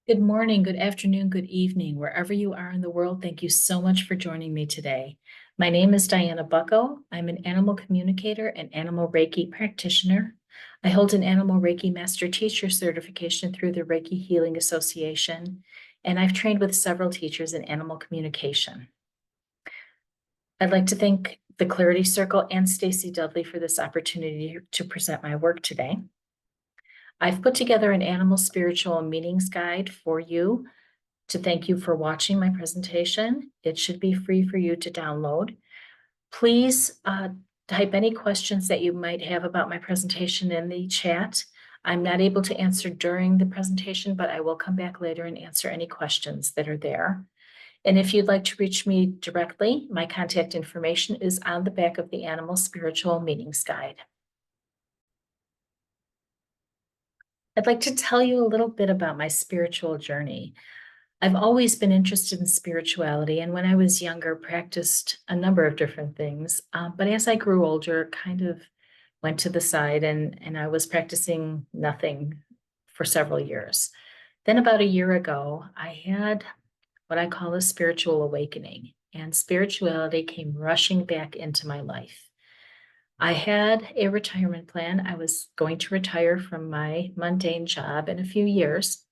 Good morning, good afternoon, good evening, wherever you are in the world. Thank you so much for joining me today. My name is Diana Bucko. I'm an animal communicator and animal Reiki practitioner. I hold an animal Reiki master teacher certification through the Reiki Healing Association, and I've trained with several teachers in animal communication. I'd like to thank the Clarity Circle and Stacy Dudley for this opportunity to present my work today. I've put together an animal spiritual meanings guide for you to thank you for watching my presentation. It should be free for you to download. Please type any questions that you might have about my presentation in the chat. I'm not able to answer during the presentation, but I will come back later and answer any questions that are there. And if you'd like to reach me directly, my contact information is on the back of the Animal Spiritual Meanings Guide. I'd like to tell you a little bit about my spiritual journey. I've always been interested in spirituality, and when I was younger, practiced a number of different things. But as I grew older, kind of went to the side, and I was practicing nothing for several years. Then, about a year ago, I had what I call a spiritual awakening, and spirituality came rushing back into my life. I had a retirement plan. I was going to retire from my mundane job in a few years.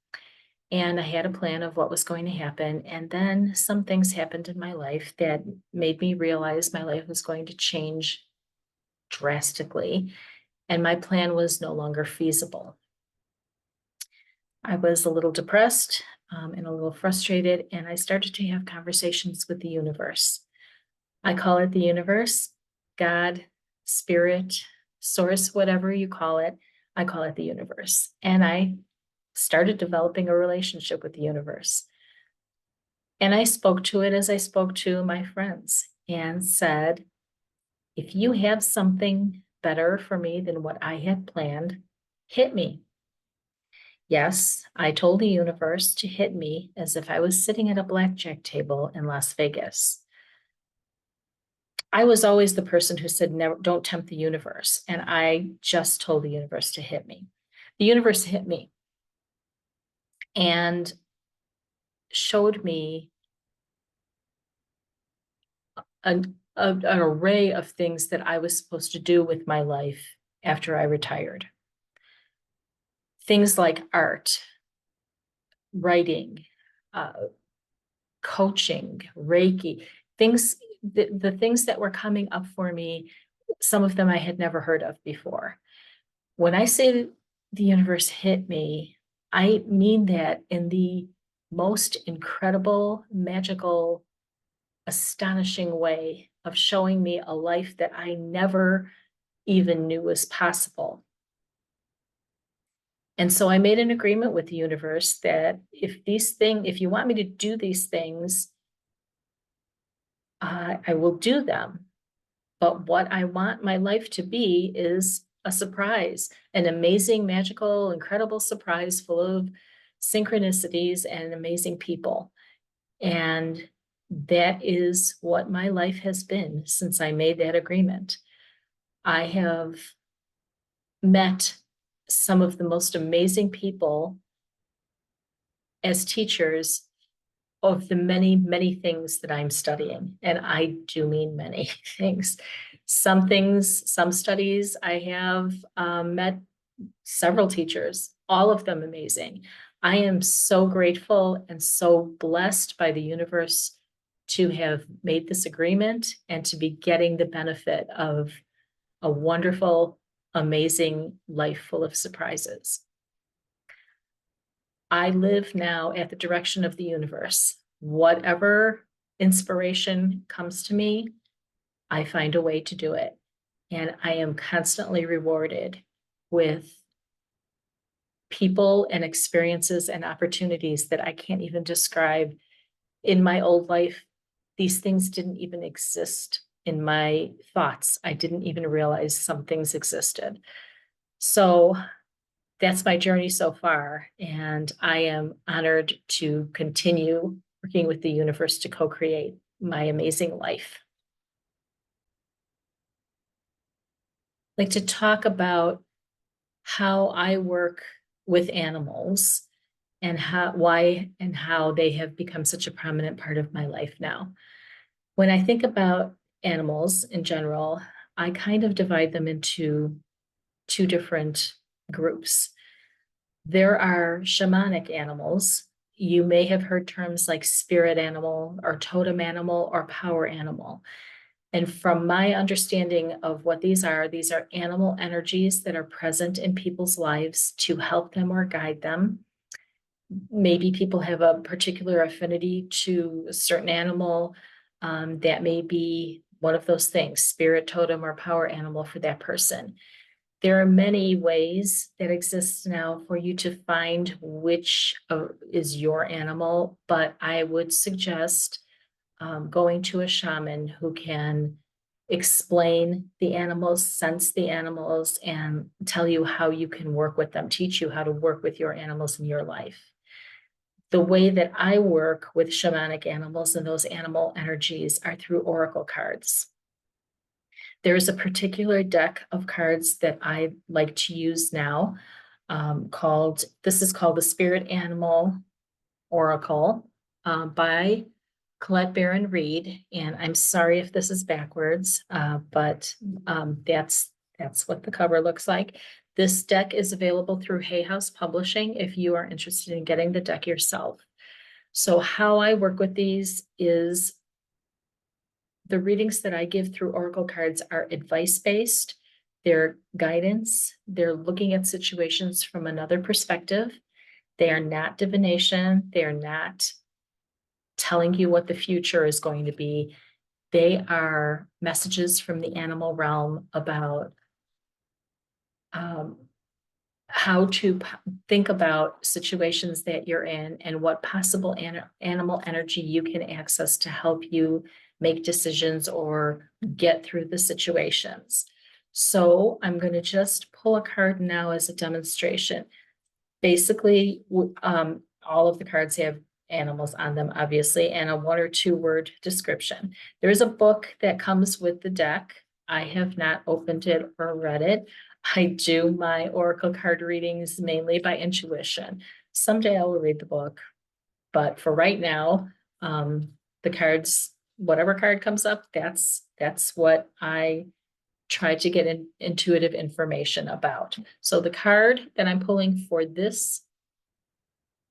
And I had a plan of what was going to happen. And then some things happened in my life that made me realize my life was going to change drastically. And my plan was no longer feasible. I was a little depressed and a little frustrated. And I started to have conversations with the universe. I call it the universe, God, spirit, source, whatever you call it. I call it the universe. And I started developing a relationship with the universe. And I spoke to it as I spoke to my friends and said, if you have something better for me than what I had planned, hit me. Yes, I told the universe to hit me as if I was sitting at a blackjack table in Las Vegas. I was always the person who said, never, don't tempt the universe. And I just told the universe to hit me. The universe hit me and showed me an array of things that I was supposed to do with my life after I retired. Things like art, writing, uh, coaching, Reiki, things, the things that were coming up for me, some of them I had never heard of before. When I say the universe hit me, I mean that in the most incredible, magical, astonishing way of showing me a life that I never even knew was possible. And so I made an agreement with the universe that if you want me to do these things, I will do them. But what I want my life to be is a surprise, an amazing, magical, incredible surprise full of synchronicities and amazing people. And that is what my life has been since I made that agreement. I have met some of the most amazing people as teachers of the many, many things that I'm studying. And I do mean many things. Some studies I have met several teachers, all of them amazing. I am so grateful and so blessed by the universe to have made this agreement and to be getting the benefit of a wonderful, amazing life full of surprises. I live now at the direction of the universe. Whatever inspiration comes to me, I find a way to do it. And I am constantly rewarded with people and experiences and opportunities that I can't even describe. In my old life, these things didn't even exist in my thoughts. I didn't even realize some things existed. So that's my journey so far. And I am honored to continue working with the universe to co-create my amazing life. I'd like to talk about how I work with animals and how they have become such a prominent part of my life now. When I think about animals in general, I kind of divide them into two different groups. There are shamanic animals. You may have heard terms like spirit animal or totem animal or power animal. And from my understanding of what these are animal energies that are present in people's lives to help them or guide them. Maybe people have a particular affinity to a certain animal. That may be one of those things, spirit, totem, or power animal for that person. There are many ways that exist now for you to find which is your animal, but I would suggest going to a shaman who can explain the animals, sense the animals, and tell you how you can work with them, teach you how to work with your animals in your life. The way that I work with shamanic animals and those animal energies are through oracle cards. There's a particular deck of cards that I like to use now this is called the Spirit Animal Oracle by Colette Baron Reed. And I'm sorry if this is backwards, but that's what the cover looks like. This deck is available through Hay House Publishing if you are interested in getting the deck yourself. So how I work with these is the readings that I give through Oracle cards are advice-based. They're guidance. They're looking at situations from another perspective. They are not divination. They are not telling you what the future is going to be. They are messages from the animal realm about how to think about situations that you're in and what possible animal energy you can access to help you make decisions or get through the situations. So I'm going to just pull a card now as a demonstration. Basically, all of the cards have animals on them, obviously, and a 1 or 2 word description. There is a book that comes with the deck. I have not opened it or read it. I do my oracle card readings mainly by intuition. Someday I will read the book, but for right now, the cards, whatever card comes up, that's what I try to get intuitive information about. So the card that I'm pulling for this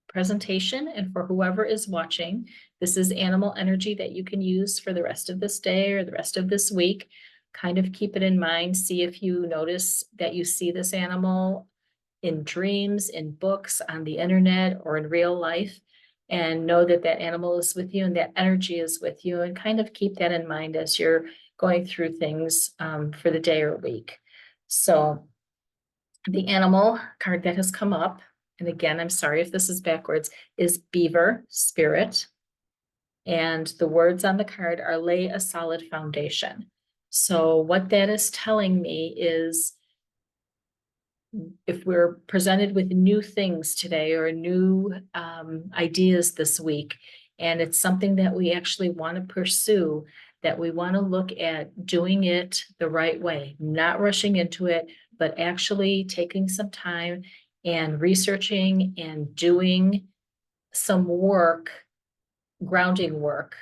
presentation and for whoever is watching, this is animal energy that you can use for the rest of this day or the rest of this week. Kind of keep it in mind. See if you notice that you see this animal in dreams, in books, on the internet, or in real life, and know that that animal is with you and that energy is with you, and kind of keep that in mind as you're going through things for the day or week. So the animal card that has come up, and again, I'm sorry if this is backwards, is beaver, spirit. And the words on the card are lay a solid foundation. So what that is telling me is if we're presented with new things today or new ideas this week, and it's something that we actually want to pursue, that we want to look at doing it the right way, not rushing into it, but actually taking some time and researching and doing some work, grounding work,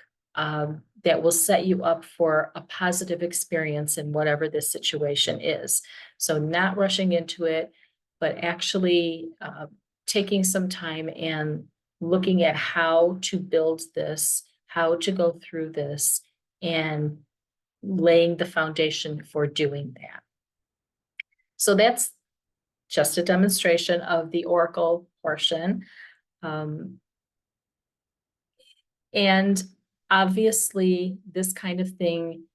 that will set you up for a positive experience in whatever this situation is. So not rushing into it, but actually taking some time and looking at how to build this, how to go through this, and laying the foundation for doing that. So that's just a demonstration of the oracle portion. And obviously, this kind of thing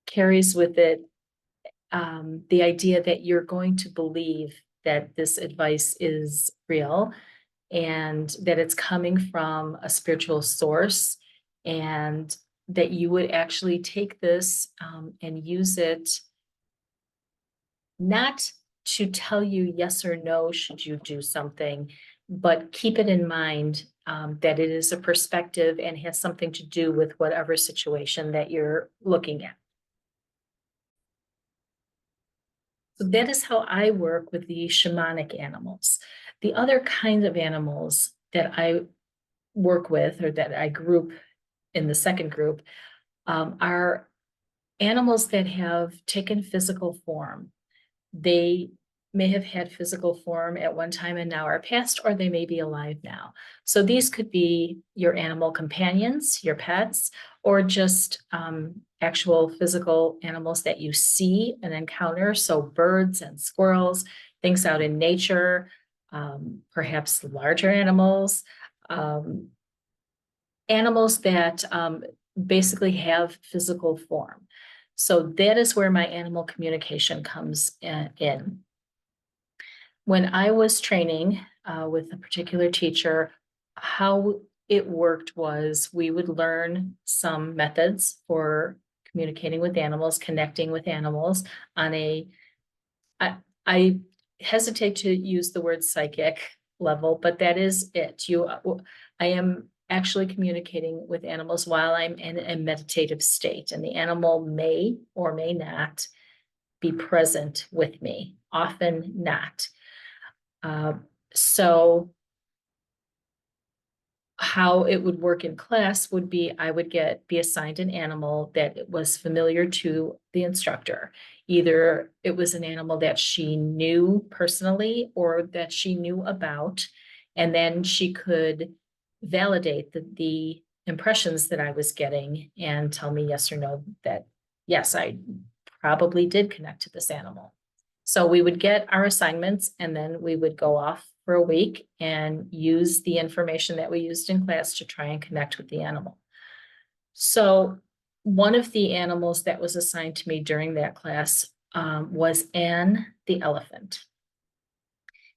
carries with it the idea that you're going to believe that this advice is real and that it's coming from a spiritual source, and that you would actually take this and use it not to tell you yes or no should you do something, but keep it in mind that it is a perspective and has something to do with whatever situation that you're looking at. So that is how I work with the shamanic animals. The other kinds of animals that I work with, or that I group in the second group, are animals that have taken physical form. They may have had physical form at one time and now are past, or they may be alive now. So these could be your animal companions, your pets, or just actual physical animals that you see and encounter. So birds and squirrels, things out in nature, perhaps larger animals, um, animals that basically have physical form. So that is where my animal communication comes in. When I was training with a particular teacher, how it worked was we would learn some methods for communicating with animals, connecting with animals on a, I hesitate to use the word psychic level, but that is it. I am actually communicating with animals while I'm in a meditative state, and the animal may or may not be present with me, often not. So how it would work in class would be I would be assigned an animal that was familiar to the instructor. Either it was an animal that she knew personally or that she knew about, and then she could validate the impressions that I was getting and tell me yes or no that yes, I probably did connect to this animal. So we would get our assignments and then we would go off for a week and use the information that we used in class to try and connect with the animal. So one of the animals that was assigned to me during that class was Anne the elephant.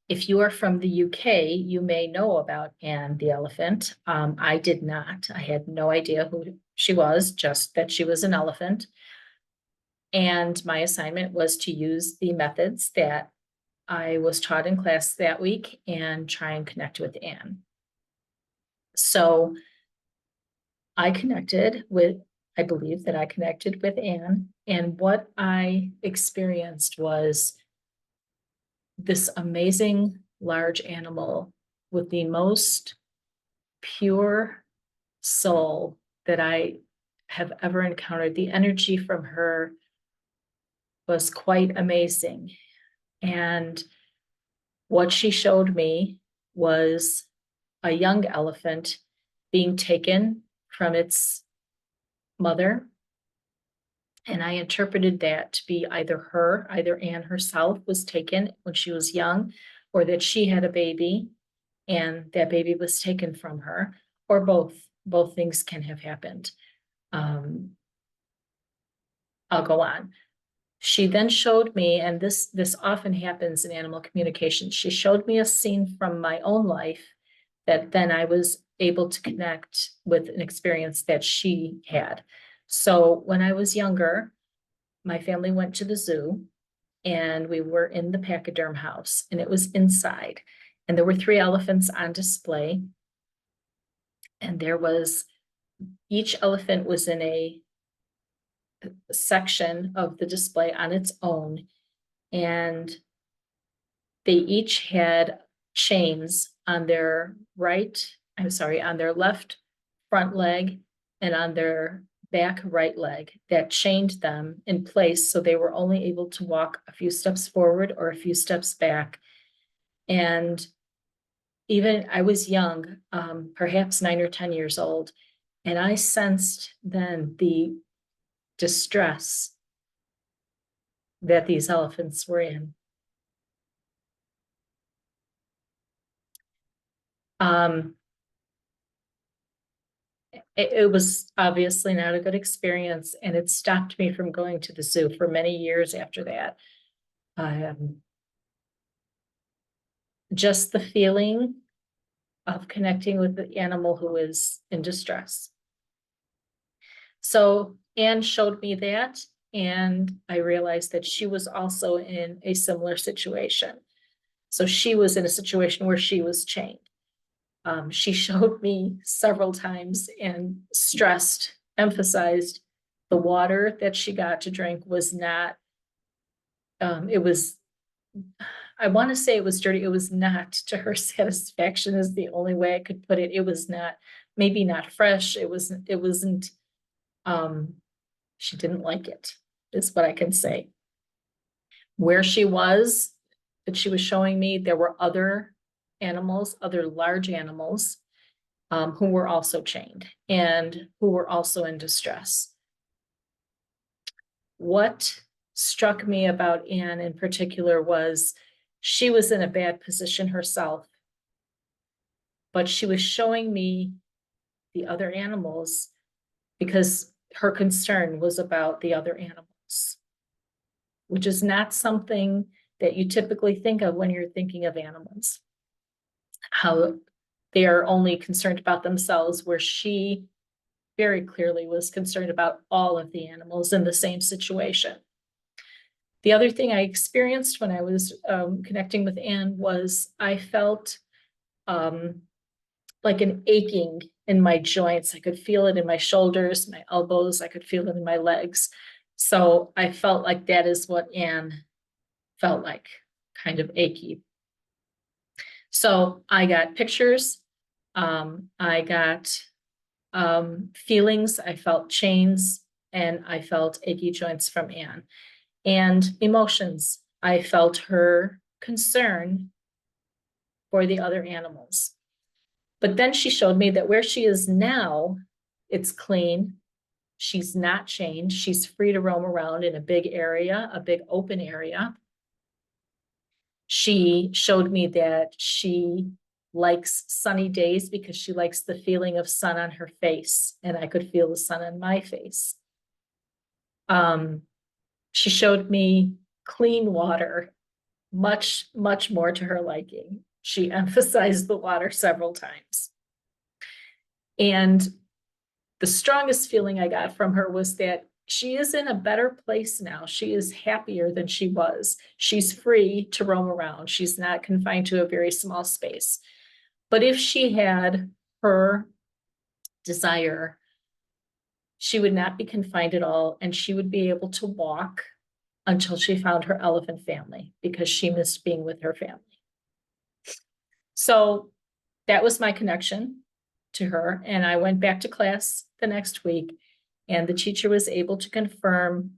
If you are from the UK, you may know about Anne the elephant. I did not. I had no idea who she was, just that she was an elephant. And my assignment was to use the methods that I was taught in class that week and try and connect with Anne. So I believe that I connected with Anne, and what I experienced was this amazing large animal with the most pure soul that I have ever encountered. The energy from her was quite amazing. And what she showed me was a young elephant being taken from its mother. And I interpreted that to be either Anne herself was taken when she was young, or that she had a baby and that baby was taken from her, or both. Both things can have happened. I'll go on. She then showed me, and this often happens in animal communication. She showed me a scene from my own life that then I was able to connect with an experience that she had. So when I was younger, my family went to the zoo and we were in the pachyderm house and it was inside. And there were 3 elephants on display. And each elephant was in a section of the display on its own. And they each had chains on their on their left front leg and on their back right leg that chained them in place. So they were only able to walk a few steps forward or a few steps back. And even I was young, perhaps 9 or 10 years old, and I sensed then the distress that these elephants were in. It was obviously not a good experience, and it stopped me from going to the zoo for many years after that. Just the feeling of connecting with the animal who is in distress. So Anne showed me that, and I realized that she was also in a similar situation. So she was in a situation where she was chained. She showed me several times and emphasized the water that she got to drink was not, it was, I want to say it was dirty. It was not to her satisfaction is the only way I could put it. It was not, maybe not fresh. It wasn't, she didn't like it, is what I can say. Where she was, that she was showing me, there were other animals, other large animals, who were also chained and who were also in distress. What struck me about Anne in particular was she was in a bad position herself, but she was showing me the other animals because her concern was about the other animals, which is not something that you typically think of when you're thinking of animals. How they are only concerned about themselves, where she very clearly was concerned about all of the animals in the same situation. The other thing I experienced when I was connecting with Anne was I felt like an aching in my joints. I could feel it in my shoulders, my elbows. I could feel it in my legs. So I felt like that is what Anne felt like, kind of achy. So I got pictures. I got feelings. I felt chains and I felt achy joints from Anne. And emotions. I felt her concern for the other animals. But then she showed me that where she is now, it's clean. She's not chained. She's free to roam around in a big area, a big open area. She showed me that she likes sunny days because she likes the feeling of sun on her face, and I could feel the sun on my face. She showed me clean water, much, much more to her liking. She emphasized the water several times. And the strongest feeling I got from her was that she is in a better place now. She is happier than she was. She's free to roam around. She's not confined to a very small space. But if she had her desire, she would not be confined at all, and she would be able to walk until she found her elephant family because she missed being with her family. So that was my connection to her. And I went back to class the next week, and the teacher was able to confirm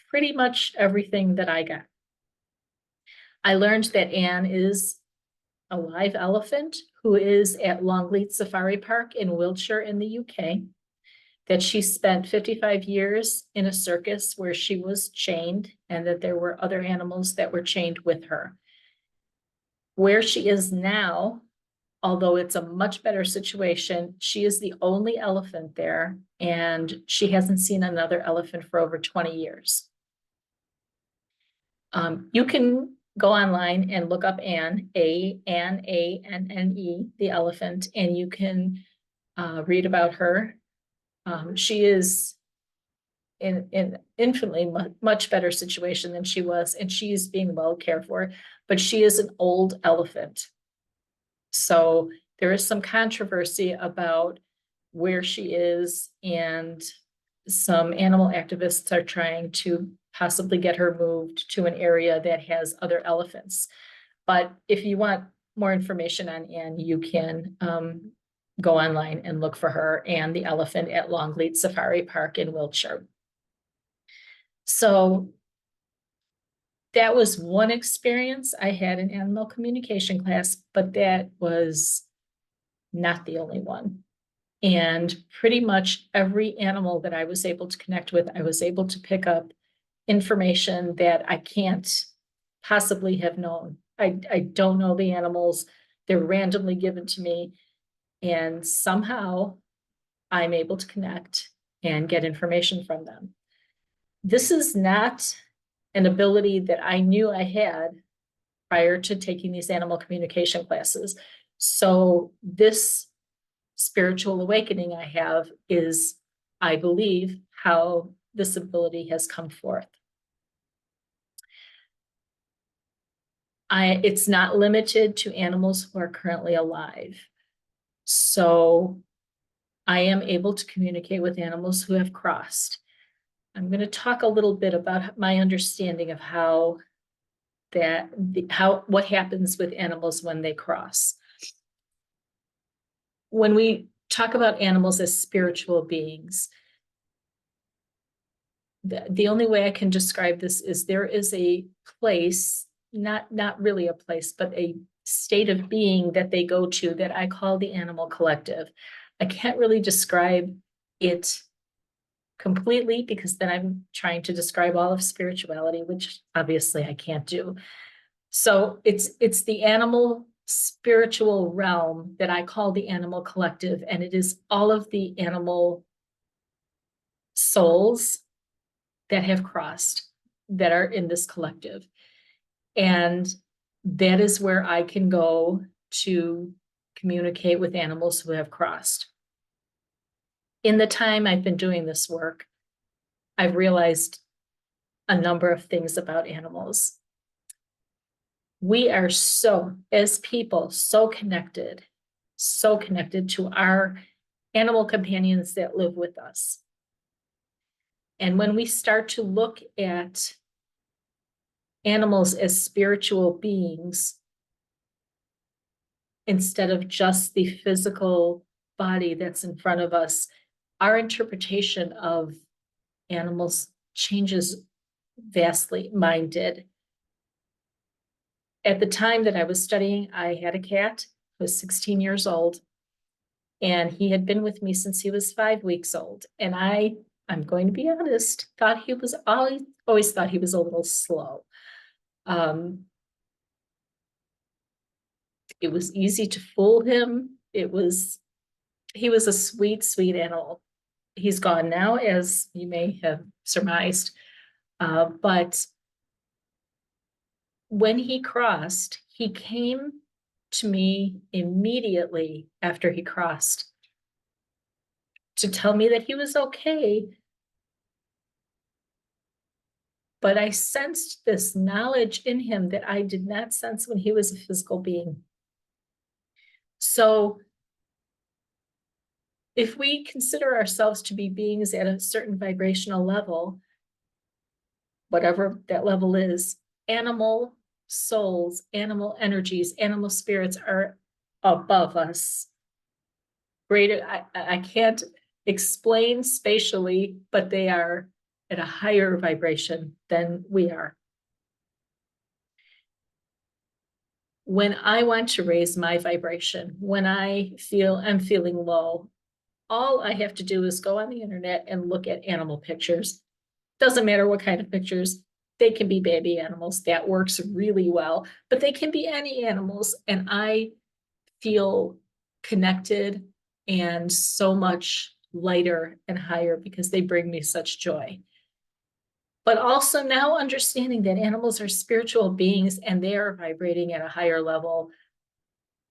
pretty much everything that I got. I learned that Anne is a live elephant who is at Longleat Safari Park in Wiltshire in the UK, that she spent 55 years in a circus where she was chained, and that there were other animals that were chained with her. Where she is now, although it's a much better situation, she is the only elephant there, and she hasn't seen another elephant for over 20 years. You can go online and look up Anne, A-N-N-E, the elephant, and you can read about her. She is in infinitely much better situation than she was, and she is being well cared for, but she is an old elephant. So there is some controversy about where she is, and some animal activists are trying to possibly get her moved to an area that has other elephants. But if you want more information on Anne, you can go online and look for her and the elephant at Longleat Safari Park in Wiltshire. So that was one experience I had in animal communication class, but that was not the only one. And pretty much every animal that I was able to connect with, I was able to pick up information that I can't possibly have known. I don't know the animals. They're randomly given to me, and somehow I'm able to connect and get information from them. This is not an ability that I knew I had prior to taking these animal communication classes. So this spiritual awakening I have is, I believe, how this ability has come forth. It's not limited to animals who are currently alive. So I am able to communicate with animals who have crossed. I'm going to talk a little bit about my understanding of how that what happens with animals when they cross. When we talk about animals as spiritual beings, the only way I can describe this is there is a place, not really a place, but a state of being that they go to that I call the animal collective. I can't really describe it completely because then I'm trying to describe all of spirituality, which obviously I can't do. So it's the animal spiritual realm that I call the animal collective, and it is all of the animal souls that have crossed that are in this collective. And that is where I can go to communicate with animals who have crossed. In the time I've been doing this work, I've realized a number of things about animals. We are as people, so connected to our animal companions that live with us. And when we start to look at animals as spiritual beings, instead of just the physical body that's in front of us, our interpretation of animals changes vastly. Mine did. At the time that I was studying, I had a cat who was 16 years old, and he had been with me since he was 5 weeks old. And I'm going to be honest, always thought he was a little slow. It was easy to fool him. He was a sweet, sweet animal. He's gone now, as you may have surmised. But when he crossed, he came to me immediately after he crossed to tell me that he was okay. But I sensed this knowledge in him that I did not sense when he was a physical being. So if we consider ourselves to be beings at a certain vibrational level, whatever that level is, animal souls, animal energies, animal spirits are above us. Greater, I can't explain spatially, but they are at a higher vibration than we are. When I want to raise my vibration, when I'm feeling low, all I have to do is go on the internet and look at animal pictures. Doesn't matter what kind of pictures. They can be baby animals. That works really well, but they can be any animals. And I feel connected and so much lighter and higher because they bring me such joy. But also now understanding that animals are spiritual beings and they are vibrating at a higher level,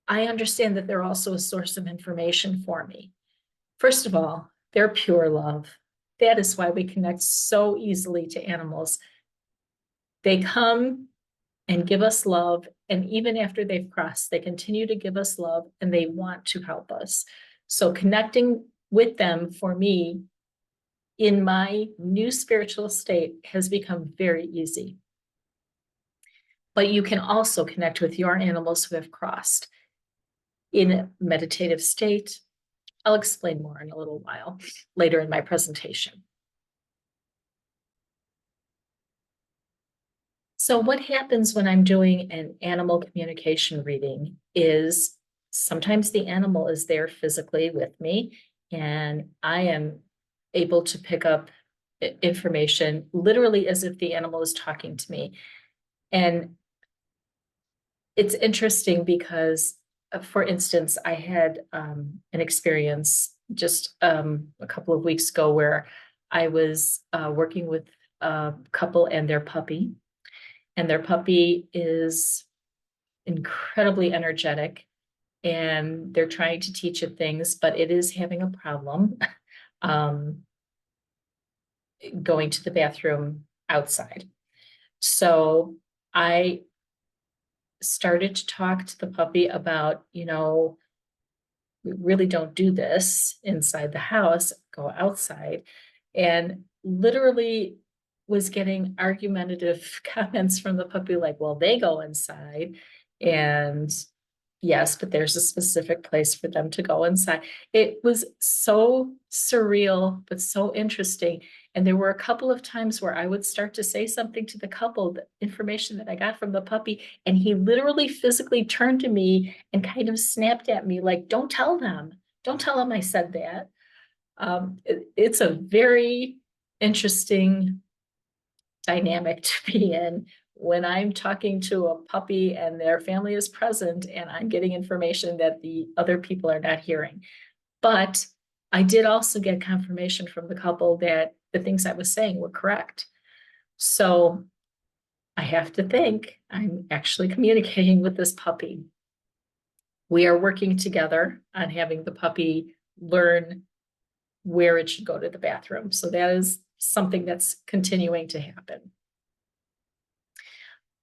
I understand that they're also a source of information for me. First of all, they're pure love. That is why we connect so easily to animals. They come and give us love, and even after they've crossed, they continue to give us love and they want to help us. So connecting with them for me in my new spiritual state has become very easy. But you can also connect with your animals who have crossed in a meditative state. I'll explain more in a little while later in my presentation. So what happens when I'm doing an animal communication reading is sometimes the animal is there physically with me, and I am able to pick up information literally as if the animal is talking to me. And it's interesting because, for instance, I had an experience just a couple of weeks ago where I was working with a couple and their puppy. And their puppy is incredibly energetic and they're trying to teach it things, but it is having a problem going to the bathroom outside. So I started to talk to the puppy about, we really don't do this inside the house, go outside. And literally was getting argumentative comments from the puppy, like, well, they go inside. And yes, but there's a specific place for them to go inside. It was so surreal, but so interesting. And there were a couple of times where I would start to say something to the couple, the information that I got from the puppy, and he literally physically turned to me and kind of snapped at me, like, don't tell them. Don't tell them I said that. It's a very interesting dynamic to be in when I'm talking to a puppy and their family is present and I'm getting information that the other people are not hearing. But I did also get confirmation from the couple that the things I was saying were correct. So I have to think I'm actually communicating with this puppy. We are working together on having the puppy learn where it should go to the bathroom. So that is something that's continuing to happen.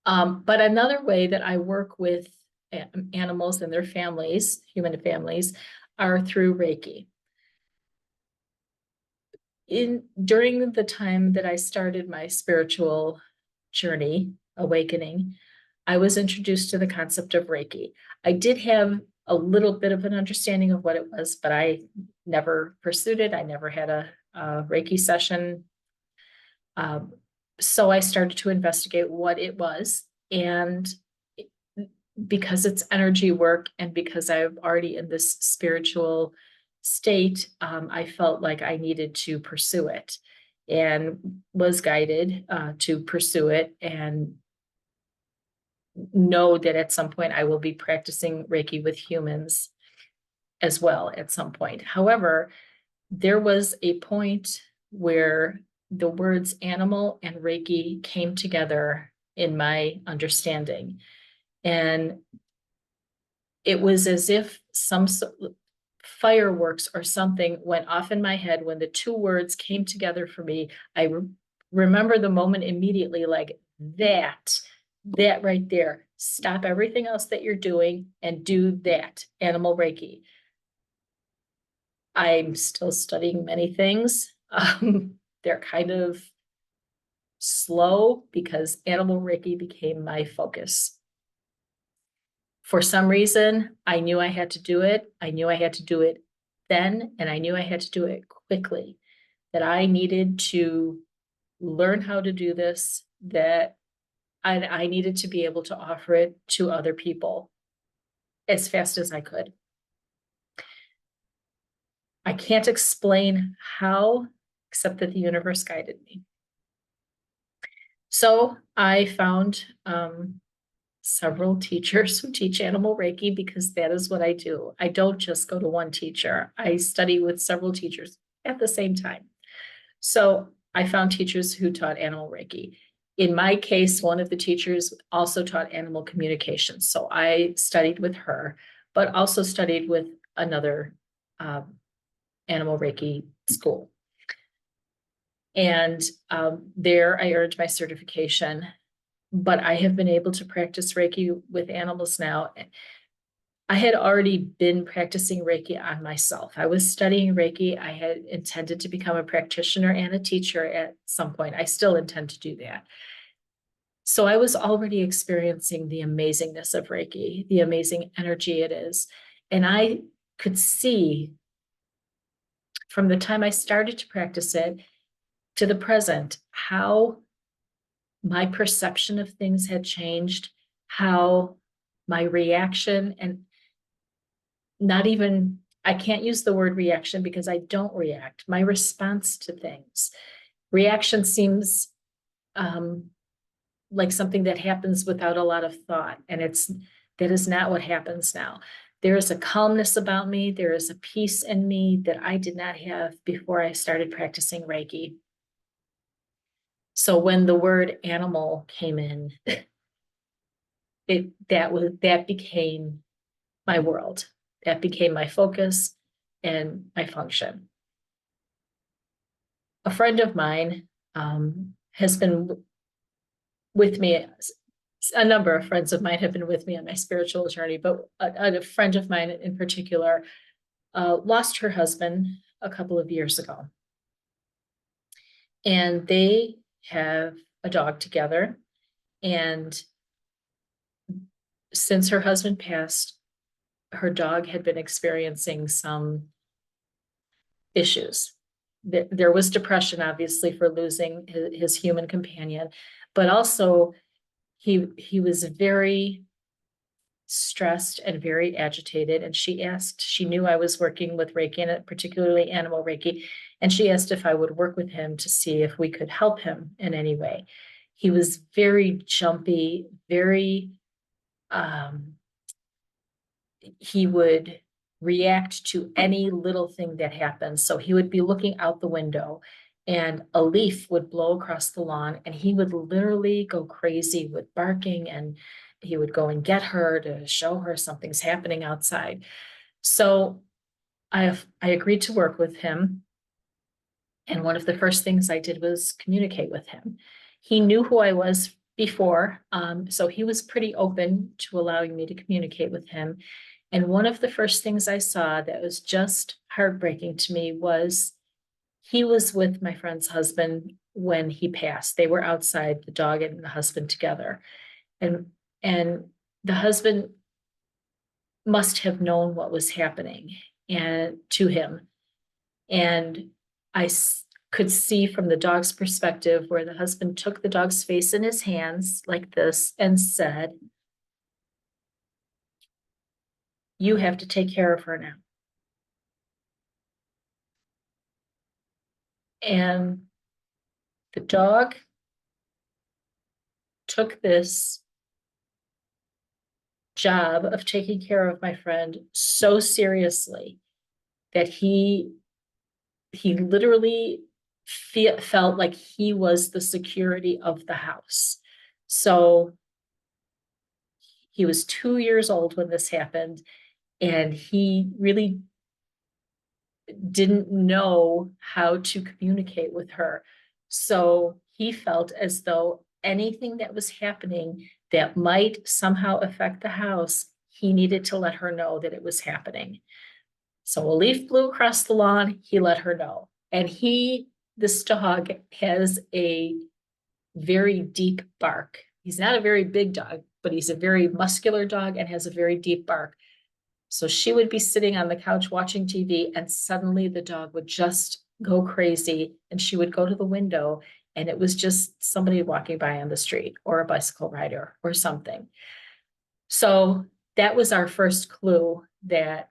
But another way that I work with animals and their families, human families, are through Reiki. During the time that I started my spiritual journey, awakening, I was introduced to the concept of Reiki. I did have a little bit of an understanding of what it was, but I never pursued it. I never had a Reiki session. So I started to investigate what it was. And because it's energy work and because I'm already in this spiritual state, I felt like I needed to pursue it and was guided to pursue it and know that at some point I will be practicing Reiki with humans as well at some point. However, there was a point where the words animal and Reiki came together in my understanding. And it was as if some fireworks or something went off in my head when the two words came together for me. I remember the moment immediately, like that right there. Stop everything else that you're doing and do that, animal Reiki. I'm still studying many things. They're kind of slow because animal Reiki became my focus. For some reason, I knew I had to do it. I knew I had to do it then, and I knew I had to do it quickly, that I needed to learn how to do this, that I needed to be able to offer it to other people as fast as I could. I can't explain how, except that the universe guided me. So I found several teachers who teach animal Reiki because that is what I do. I don't just go to one teacher. I study with several teachers at the same time. So I found teachers who taught animal Reiki. In my case, one of the teachers also taught animal communication. So I studied with her, but also studied with another animal Reiki school. And there I earned my certification, but I have been able to practice Reiki with animals now. I had already been practicing Reiki on myself. I was studying Reiki. I had intended to become a practitioner and a teacher at some point. I still intend to do that. So I was already experiencing the amazingness of Reiki, the amazing energy it is. And I could see from the time I started to practice it to the present how my perception of things had changed, how my reaction and not even, I can't use the word reaction because I don't react, my response to things. Reaction seems like something that happens without a lot of thought, and that is not what happens now. There is a calmness about me. There is a peace in me that I did not have before I started practicing Reiki. So when the word animal came in, that became my world. That became my focus and my function. A friend of mine has been with me. A number of friends of mine have been with me on my spiritual journey, but a friend of mine in particular lost her husband a couple of years ago. And have a dog together. And since her husband passed, her dog had been experiencing some issues. There was depression, obviously, for losing his human companion, but also he was very stressed and very agitated. And she knew I was working with Reiki, and particularly animal Reiki. And she asked if I would work with him to see if we could help him in any way. He was very jumpy, very, he would react to any little thing that happened. So he would be looking out the window and a leaf would blow across the lawn and he would literally go crazy with barking, and he would go and get her to show her something's happening outside. So I agreed to work with him. And one of the first things I did was communicate with him. He knew who I was before, so he was pretty open to allowing me to communicate with him. And one of the first things I saw that was just heartbreaking to me was he was with my friend's husband when he passed. They were outside, the dog and the husband together. And the husband must have known what was happening and to him. And I could see from the dog's perspective where the husband took the dog's face in his hands like this and said, "You have to take care of her now." And the dog took this job of taking care of my friend so seriously that he literally felt like he was the security of the house. So he was 2 years old when this happened, and he really didn't know how to communicate with her. So he felt as though anything that was happening that might somehow affect the house, he needed to let her know that it was happening. So a leaf blew across the lawn, he let her know. And this dog has a very deep bark. He's not a very big dog, but he's a very muscular dog and has a very deep bark. So she would be sitting on the couch watching TV, and suddenly the dog would just go crazy, and she would go to the window, and it was just somebody walking by on the street or a bicycle rider or something. So that was our first clue that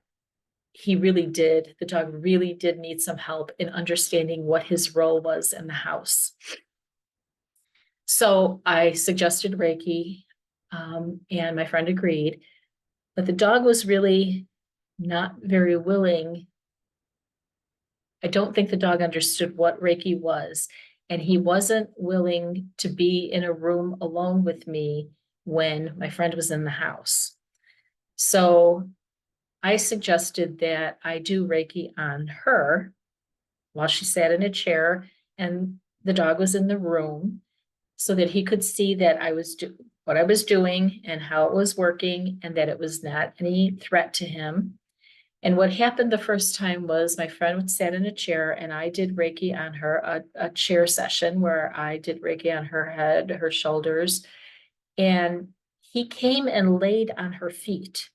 the dog really did need some help in understanding what his role was in the house. So I suggested Reiki, and my friend agreed, but the dog was really not very willing. I don't think the dog understood what Reiki was, and he wasn't willing to be in a room alone with me when my friend was in the house. So I suggested that I do Reiki on her while she sat in a chair and the dog was in the room, so that he could see that what I was doing and how it was working, and that it was not any threat to him. And what happened the first time was my friend sat in a chair and I did Reiki on her, a chair session where I did Reiki on her head, her shoulders, and he came and laid on her feet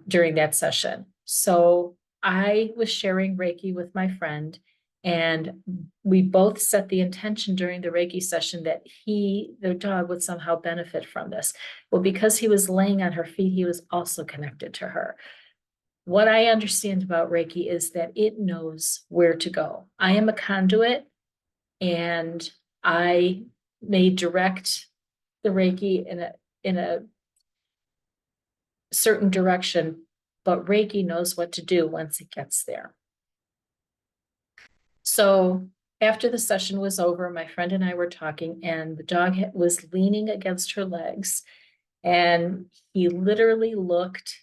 during that session. So I was sharing Reiki with my friend, and we both set the intention during the Reiki session that the dog, would somehow benefit from this. Well, because he was laying on her feet, he was also connected to her. What I understand about Reiki is that it knows where to go. I am a conduit, and I may direct the Reiki in a certain direction, but Reiki knows what to do once it gets there. So after the session was over, my friend and I were talking, and the dog was leaning against her legs, and he literally looked,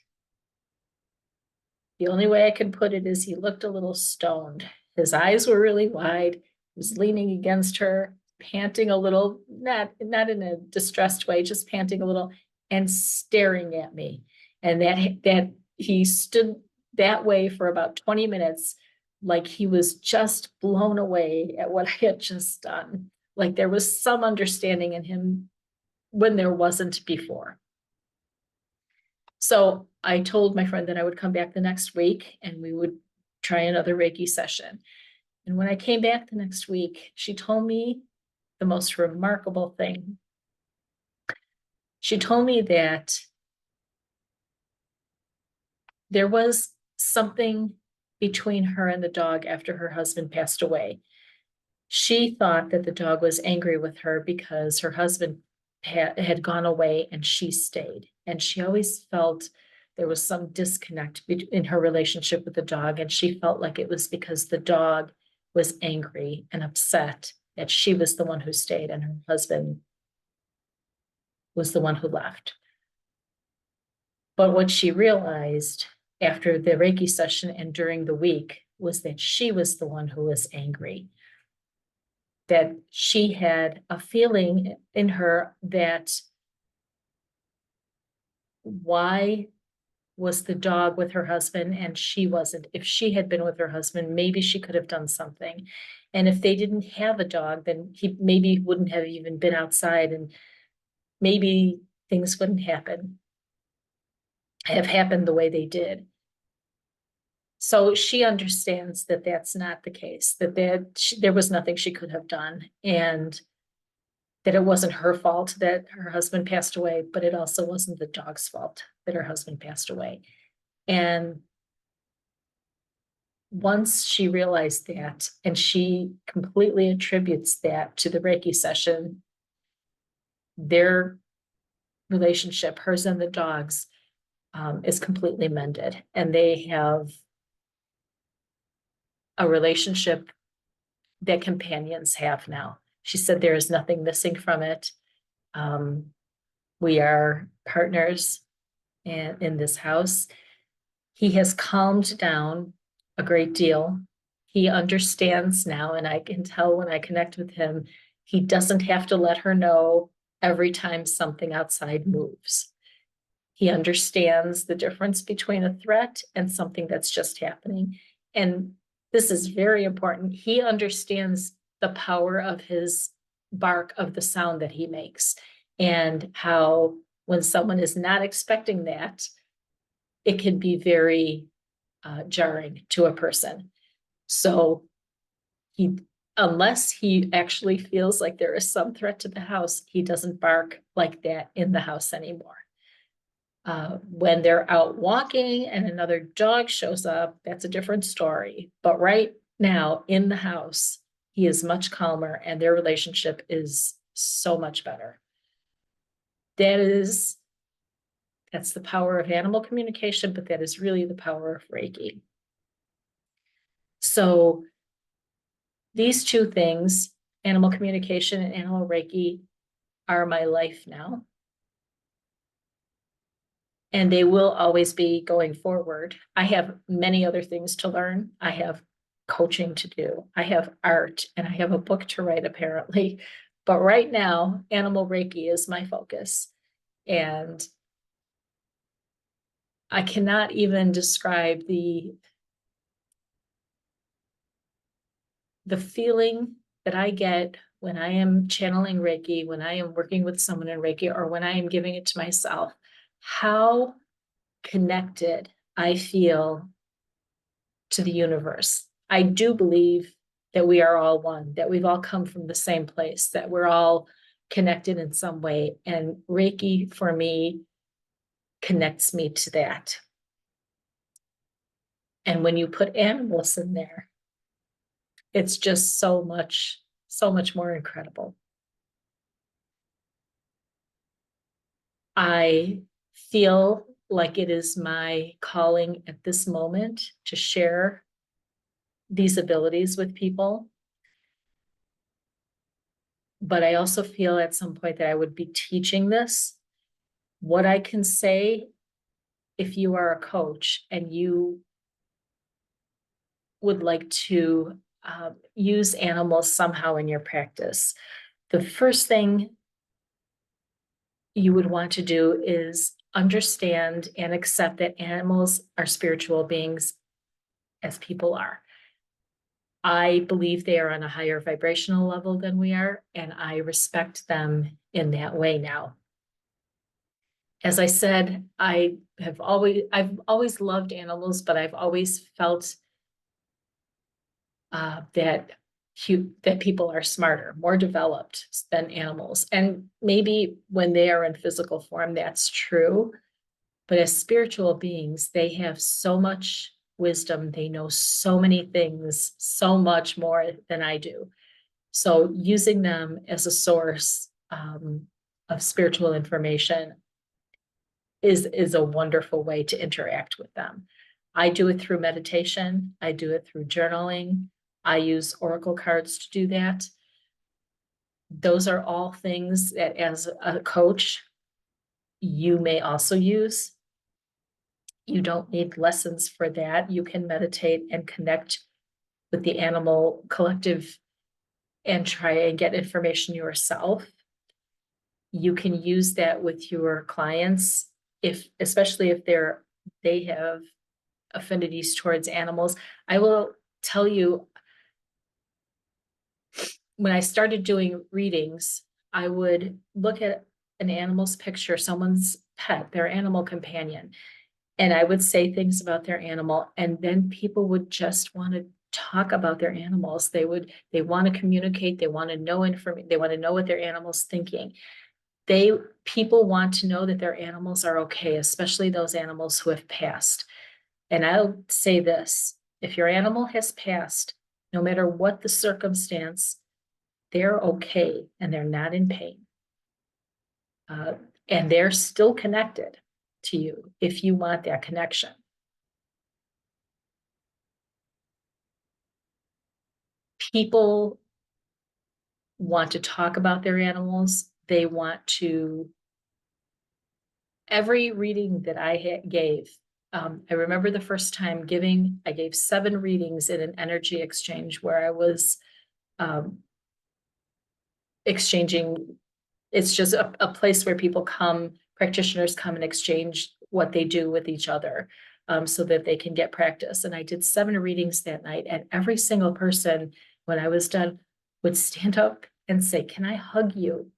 the only way I can put it is he looked a little stoned. His eyes were really wide. He was leaning against her, panting a little, not in a distressed way, just panting a little and staring at me. And that he stood that way for about 20 minutes, like he was just blown away at what I had just done. Like there was some understanding in him when there wasn't before. So I told my friend that I would come back the next week and we would try another Reiki session. And when I came back the next week, she told me the most remarkable thing. She told me that there was something between her and the dog after her husband passed away. She thought that the dog was angry with her because her husband had gone away and she stayed. And she always felt there was some disconnect in her relationship with the dog. And she felt like it was because the dog was angry and upset that she was the one who stayed and her husband was the one who left. But what she realized after the Reiki session and during the week was that she was the one who was angry, that she had a feeling in her that why was the dog with her husband and she wasn't? If she had been with her husband, maybe she could have done something. And if they didn't have a dog, then he maybe wouldn't have even been outside and maybe things wouldn't have happened the way they did. So she understands that that's not the case, that there was nothing she could have done, and that it wasn't her fault that her husband passed away, but it also wasn't the dog's fault that her husband passed away. And once she realized that, and she completely attributes that to the Reiki session, their relationship, hers and the dog's, is completely mended. And they have a relationship that companions have now. She said there is nothing missing from it. We are partners in this house. He has calmed down a great deal. He understands now, and I can tell when I connect with him, he doesn't have to let her know every time something outside moves. He understands the difference between a threat and something that's just happening. And this is very important. He understands the power of his bark, of the sound that he makes, and how when someone is not expecting that, it can be very jarring to a person. So he, unless he actually feels like there is some threat to the house, he doesn't bark like that in the house anymore. When they're out walking and another dog shows up, that's a different story. But right now in the house, he is much calmer and their relationship is so much better. That's the power of animal communication, but that is really the power of Reiki. So these two things, animal communication and animal Reiki, are my life now. And they will always be going forward. I have many other things to learn. I have coaching to do. I have art, and I have a book to write, apparently. But right now, animal Reiki is my focus. And I cannot even describe the feeling that I get when I am channeling Reiki, when I am working with someone in Reiki, or when I am giving it to myself, how connected I feel to the universe. I do believe that we are all one, that we've all come from the same place, that we're all connected in some way. And Reiki, for me, connects me to that. And when you put animals in there, it's just so much more incredible. I feel like it is my calling at this moment to share these abilities with people. But I also feel at some point that I would be teaching this. What I can say, if you are a coach and you would like to use animals somehow in your practice, the first thing you would want to do is understand and accept that animals are spiritual beings as people are. I believe they are on a higher vibrational level than we are, and I respect them in that way now. As I said, I've always loved animals, but I've always felt that that people are smarter, more developed than animals. And maybe when they are in physical form, that's true. But as spiritual beings, they have so much wisdom. They know so many things, so much more than I do. So using them as a source of spiritual information is a wonderful way to interact with them. I do it through meditation. I do it through journaling. I use oracle cards to do that. Those are all things that as a coach, you may also use. You don't need lessons for that. You can meditate and connect with the animal collective and try and get information yourself. You can use that with your clients, especially if they have affinities towards animals. I will tell you, when I started doing readings, I would look at an animal's picture, someone's pet, their animal companion, and I would say things about their animal, and then people would just want to talk about their animals. They want to communicate, they want to know information, they want to know what their animal's thinking. People want to know that their animals are okay, especially those animals who have passed. And I'll say this, if your animal has passed, no matter what the circumstance, they're okay and they're not in pain. And they're still connected to you if you want that connection. People want to talk about their animals. They want to, every reading that I gave, I remember the first time I gave 7 readings in an energy exchange where I was exchanging. It's just a place where practitioners come and exchange what they do with each other, so that they can get practice. And I did 7 readings that night, and every single person, when I was done, would stand up and say, "Can I hug you?"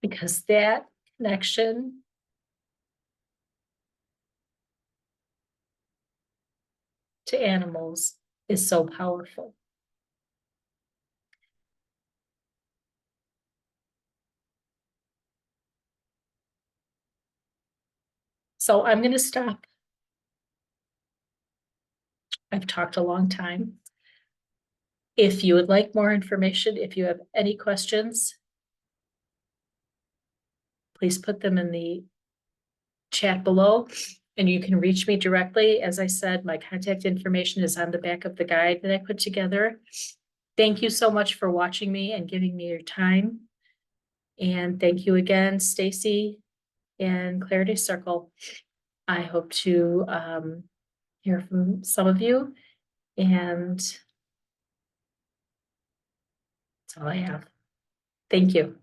Because that connection to animals is so powerful. So I'm going to stop. I've talked a long time. If you would like more information, if you have any questions, please put them in the chat below, and you can reach me directly. As I said, my contact information is on the back of the guide that I put together. Thank you so much for watching me and giving me your time. And thank you again, Stacy and Clarity Circle. I hope to hear from some of you, and that's all I have. Thank you.